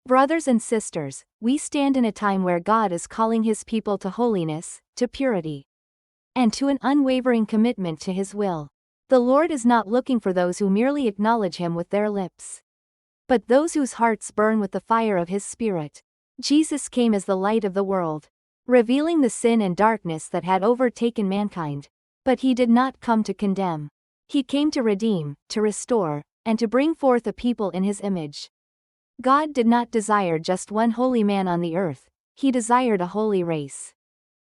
Brothers and sisters, we stand in a time where God is calling His people to holiness, to purity, and to an unwavering commitment to His will. The Lord is not looking for those who merely acknowledge Him with their lips, but those whose hearts burn with the fire of His Spirit. Jesus came as the light of the world, revealing the sin and darkness that had overtaken mankind. But He did not come to condemn. He came to redeem, to restore, and to bring forth a people in His image. God did not desire just one holy man on the earth, He desired a holy race.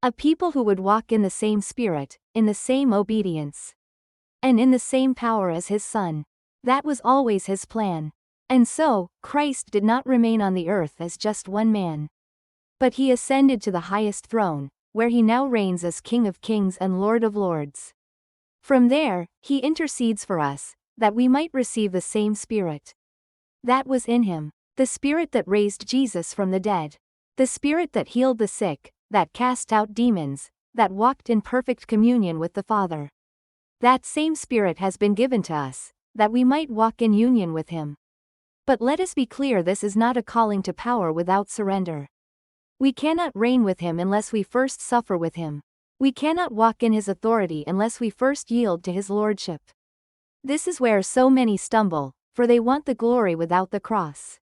A people who would walk in the same spirit, in the same obedience, and in the same power as His Son. That was always His plan. And so, Christ did not remain on the earth as just one man, but He ascended to the highest throne, where He now reigns as King of Kings and Lord of Lords. From there, He intercedes for us, that we might receive the same Spirit that was in Him, the Spirit that raised Jesus from the dead, the Spirit that healed the sick, that cast out demons, that walked in perfect communion with the Father. That same Spirit has been given to us, that we might walk in union with Him. But let us be clear, this is not a calling to power without surrender. We cannot reign with Him unless we first suffer with Him. We cannot walk in His authority unless we first yield to His lordship. This is where so many stumble, for they want the glory without the cross,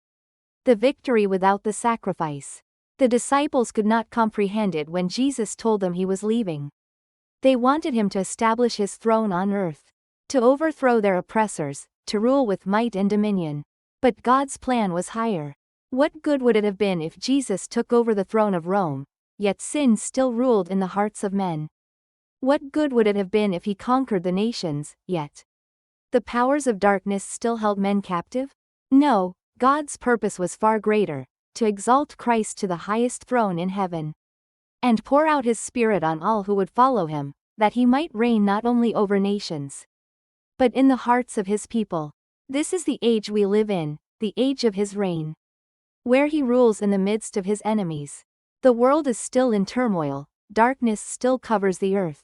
the victory without the sacrifice. The disciples could not comprehend it when Jesus told them He was leaving. They wanted Him to establish His throne on earth, to overthrow their oppressors, to rule with might and dominion. But God's plan was higher. What good would it have been if Jesus took over the throne of Rome, yet sin still ruled in the hearts of men? What good would it have been if He conquered the nations, yet the powers of darkness still held men captive? No, God's purpose was far greater, to exalt Christ to the highest throne in heaven, and pour out His Spirit on all who would follow Him, that He might reign not only over nations, but in the hearts of His people. This is the age we live in, the age of His reign, where He rules in the midst of His enemies. The world is still in turmoil, darkness still covers the earth.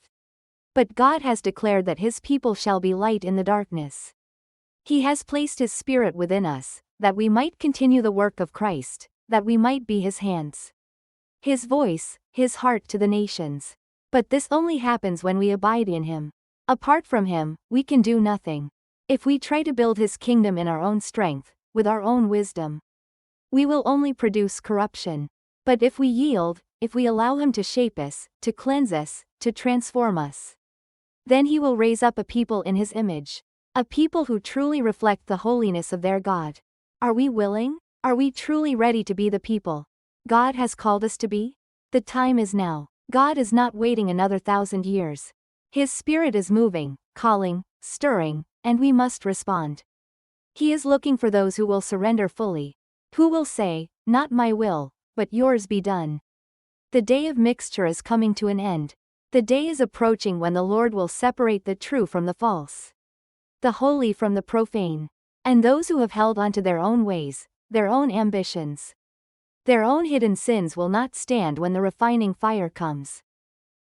But God has declared that His people shall be light in the darkness. He has placed His Spirit within us, that we might continue the work of Christ, that we might be His hands, His voice, His heart to the nations. But this only happens when we abide in Him. Apart from Him, we can do nothing. If we try to build His kingdom in our own strength, with our own wisdom, we will only produce corruption. But if we yield, if we allow Him to shape us, to cleanse us, to transform us, then He will raise up a people in His image, a people who truly reflect the holiness of their God. Are we willing? Are we truly ready to be the people God has called us to be? The time is now. God is not waiting another 1,000 years. His Spirit is moving, calling, stirring, and we must respond. He is looking for those who will surrender fully, who will say, "Not my will, but yours be done." The day of mixture is coming to an end. The day is approaching when the Lord will separate the true from the false, the holy from the profane, and those who have held on to their own ways, their own ambitions, their own hidden sins will not stand when the refining fire comes.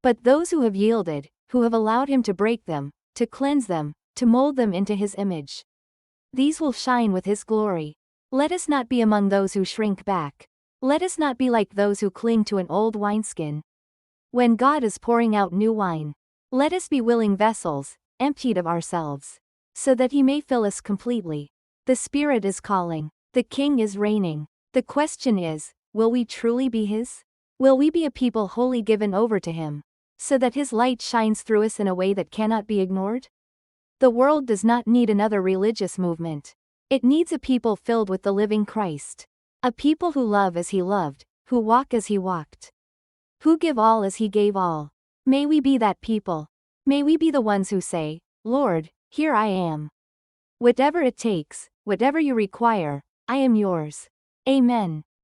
But those who have yielded, who have allowed Him to break them, to cleanse them, to mold them into His image, these will shine with His glory. Let us not be among those who shrink back. Let us not be like those who cling to an old wineskin when God is pouring out new wine. Let us be willing vessels, emptied of ourselves, so that He may fill us completely. The Spirit is calling. The King is reigning. The question is, will we truly be His? Will we be a people wholly given over to Him, so that His light shines through us in a way that cannot be ignored? The world does not need another religious movement. It needs a people filled with the living Christ. A people who love as He loved, who walk as He walked, who give all as He gave all. May we be that people. May we be the ones who say, "Lord, here I am. Whatever it takes, whatever you require, I am yours." Amen.